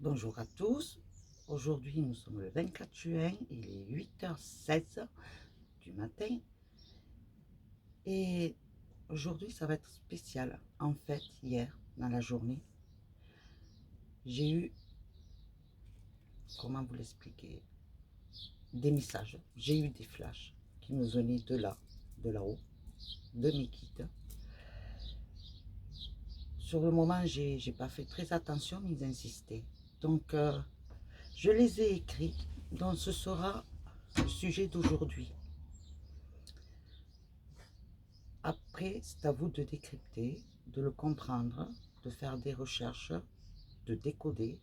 Bonjour à tous, aujourd'hui nous sommes le 24 juin, il est 8h16 du matin et aujourd'hui ça va être spécial. En fait, hier dans la journée, j'ai eu, comment vous l'expliquer, des messages, j'ai eu des flashs qui me venaient de là-haut, de mes guides. Sur le moment, j'ai pas fait très attention, mais ils insistaient. Donc, je les ai écrits, donc ce sera le sujet d'aujourd'hui. Après, c'est à vous de décrypter, de le comprendre, de faire des recherches, de décoder.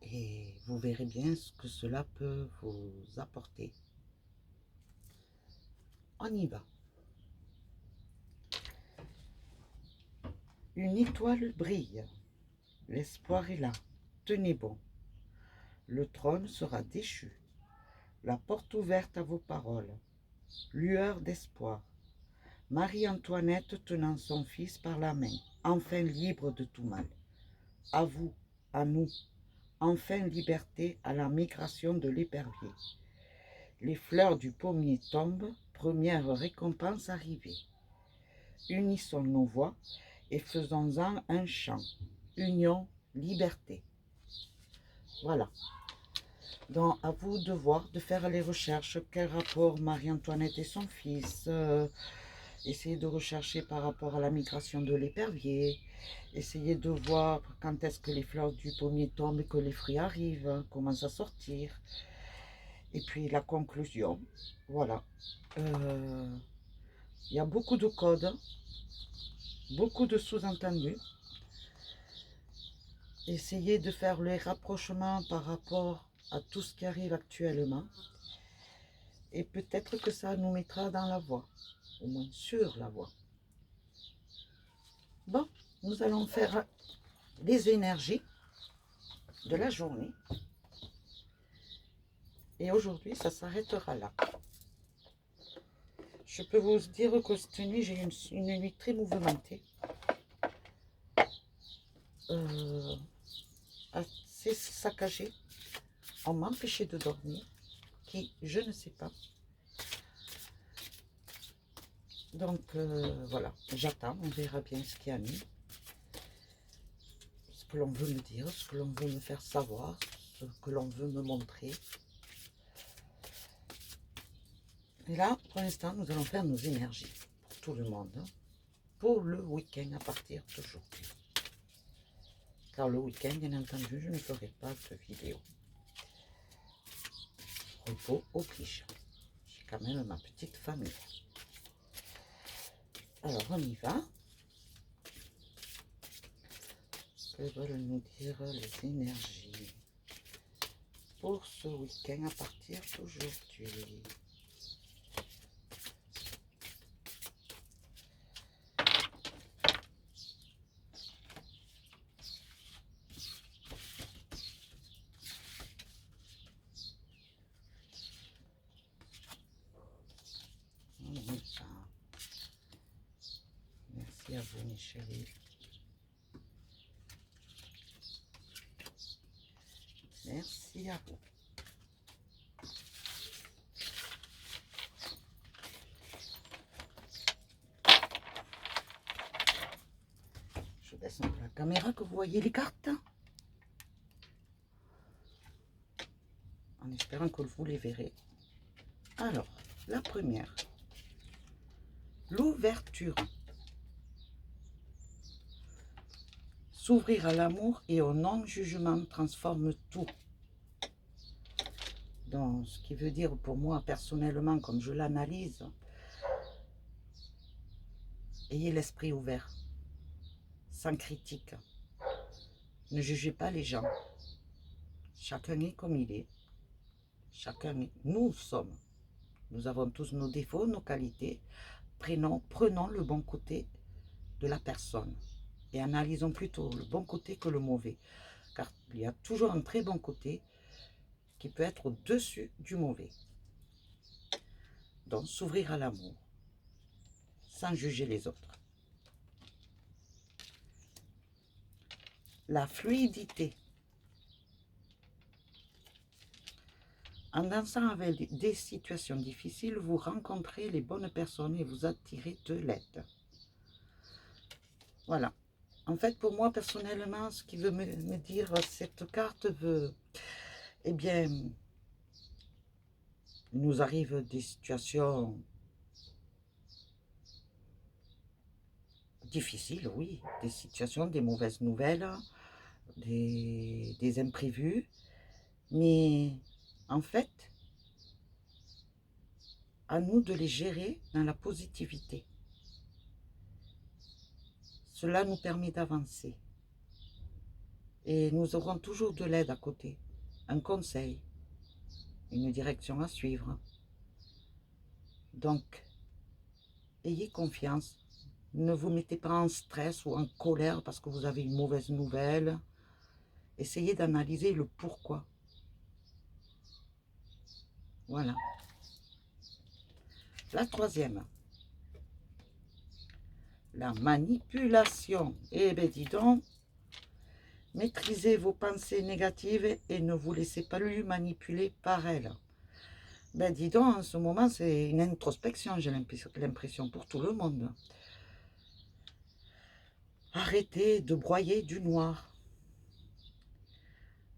Et vous verrez bien ce que cela peut vous apporter. On y va. Une étoile brille. L'espoir est là. Tenez bon. Le trône sera déchu. La porte ouverte à vos paroles. Lueur d'espoir. Marie-Antoinette tenant son fils par la main, enfin libre de tout mal. À vous, à nous, enfin liberté à la migration de l'épervier. Les fleurs du pommier tombent, première récompense arrivée. Unissons nos voix et faisons-en un chant. Union, liberté. Voilà. Donc, à vous de voir, de faire les recherches. Quel rapport Marie-Antoinette et son fils essayez de rechercher par rapport à la migration de l'épervier. Essayez de voir quand est-ce que les fleurs du pommier tombent et que les fruits arrivent, commencent à sortir. Et puis la conclusion, voilà. Il y a beaucoup de codes, beaucoup de sous-entendus. Essayez de faire les rapprochements par rapport à tout ce qui arrive actuellement. Et peut-être que ça nous mettra dans la voie, au moins sur la voie. Bon, nous allons faire les énergies de la journée. Et aujourd'hui, ça s'arrêtera là. Je peux vous dire que cette nuit, j'ai une nuit très mouvementée. Assez saccagée. On m'a empêché de dormir. Qui, je ne sais pas. Donc, voilà. J'attends. On verra bien ce qu'il y a mis. Ce que l'on veut me dire, ce que l'on veut me faire savoir, ce que l'on veut me montrer. Et là, pour l'instant, nous allons faire nos énergies pour tout le monde, hein, pour le week-end à partir d'aujourd'hui. Car le week-end, bien entendu, je ne ferai pas de vidéo. Repos oblige. J'ai quand même ma petite famille. Alors, on y va. Que veulent nous dire les énergies pour ce week-end à partir d'aujourd'hui? Merci à vous, mes chéris. Merci à vous. Je baisse un peu la caméra que vous voyez les cartes. En espérant que vous les verrez. Alors, la première. L'ouverture. S'ouvrir à l'amour et au non-jugement transforme tout. Donc, ce qui veut dire pour moi, personnellement, comme je l'analyse, ayez l'esprit ouvert, sans critique. Ne jugez pas les gens. Chacun est comme il est. Chacun est... Nous sommes. Nous avons tous nos défauts, nos qualités. Prenons le bon côté de la personne. Et analysons plutôt le bon côté que le mauvais. Car il y a toujours un très bon côté qui peut être au-dessus du mauvais. Donc, s'ouvrir à l'amour, sans juger les autres. la fluidité. En dansant avec des situations difficiles, vous rencontrez les bonnes personnes et vous attirez de l'aide. Voilà. En fait, pour moi, personnellement, ce qui veut me dire cette carte veut, eh bien, il nous arrive des situations difficiles, oui, des situations, des mauvaises nouvelles, des imprévus, mais en fait, à nous de les gérer dans la positivité. Cela nous permet d'avancer. Et nous aurons toujours de l'aide à côté, un conseil, une direction à suivre. Donc, ayez confiance. Ne vous mettez pas en stress ou en colère parce que vous avez une mauvaise nouvelle. Essayez d'analyser le pourquoi. Voilà. La troisième. La manipulation. Eh bien, dis donc, maîtrisez vos pensées négatives et ne vous laissez pas lui manipuler par elles. Ben, dis donc, en ce moment, c'est une introspection, j'ai l'impression, pour tout le monde. Arrêtez de broyer du noir.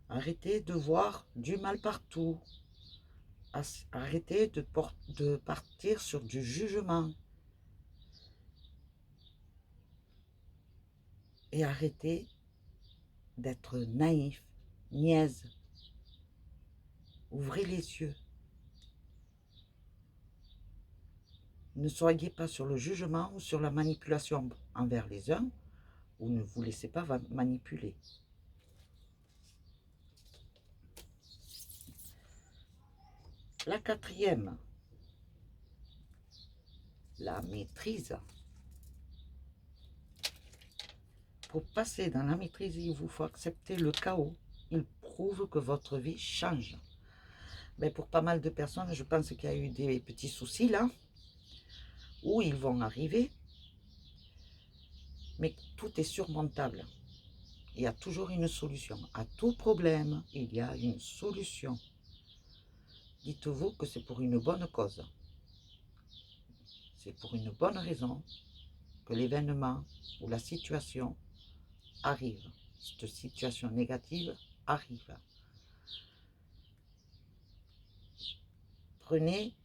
Arrêtez de voir du mal partout. Arrêtez de partir sur du jugement. Et arrêtez d'être naïf, niaise. Ouvrez les yeux. Ne soyez pas sur le jugement ou sur la manipulation envers les uns, ou ne vous laissez pas manipuler. La quatrième, la maîtrise. Pour passer dans la maîtrise, il vous faut accepter le chaos. Il prouve que votre vie change. Mais pour pas mal de personnes, je pense qu'il y a eu des petits soucis là, où ils vont arriver, mais tout est surmontable. Il y a toujours une solution. À tout problème, il y a une solution. Dites-vous que c'est pour une bonne cause. C'est pour une bonne raison que l'événement ou la situation arrive. Cette situation négative arrive. Prenez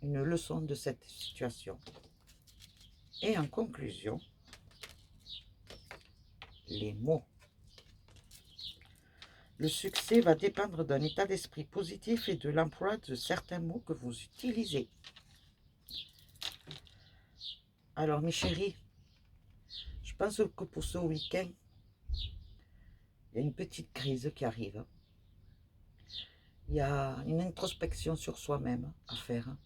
une leçon de cette situation. Et en conclusion, les mots. Le succès va dépendre d'un état d'esprit positif et de l'emploi de certains mots que vous utilisez. Alors mes chéris, je pense que pour ce week-end, il y a une petite crise qui arrive. Il y a une introspection sur soi-même à faire.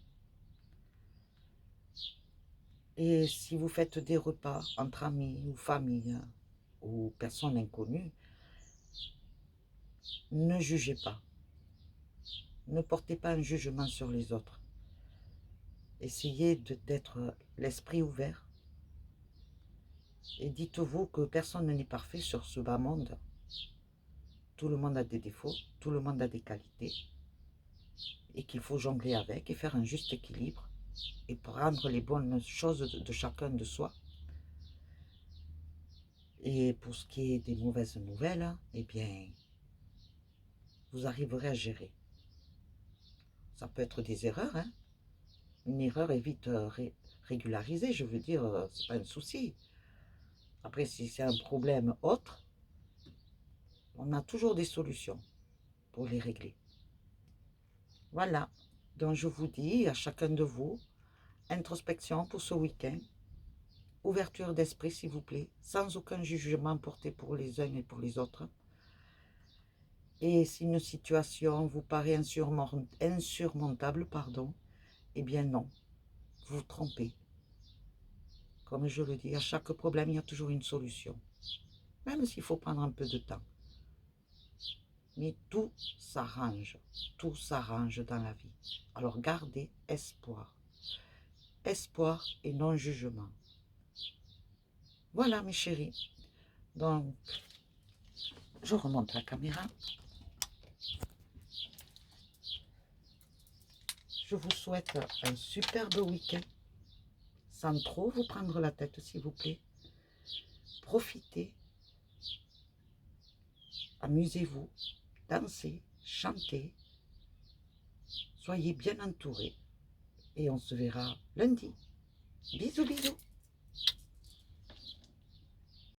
Et si vous faites des repas entre amis ou famille ou personnes inconnues, ne jugez pas. Ne portez pas un jugement sur les autres. Essayez d'être l'esprit ouvert. Et dites-vous que personne n'est parfait sur ce bas monde. Tout le monde a des défauts, tout le monde a des qualités. Et qu'il faut jongler avec et faire un juste équilibre. Et prendre les bonnes choses de chacun de soi. Et pour ce qui est des mauvaises nouvelles, eh bien, vous arriverez à gérer. Ça peut être des erreurs, hein. Une erreur est vite régularisée, je veux dire, c'est pas un souci. Après, si c'est un problème autre, on a toujours des solutions pour les régler. Voilà, donc je vous dis à chacun de vous, introspection pour ce week-end, ouverture d'esprit s'il vous plaît, sans aucun jugement porté pour les uns et pour les autres. Et si une situation vous paraît insurmontable, eh bien non, vous vous trompez. Comme je le dis, à chaque problème, il y a toujours une solution. Même s'il faut prendre un peu de temps. Mais tout s'arrange dans la vie. Alors gardez espoir. Espoir et non jugement. Voilà mes chéris. Donc, Je remonte la caméra. Je vous souhaite un superbe week-end, sans trop vous prendre la tête, s'il vous plaît. Profitez, amusez-vous, dansez, chantez, soyez bien entourés et on se verra lundi. Bisous, bisous.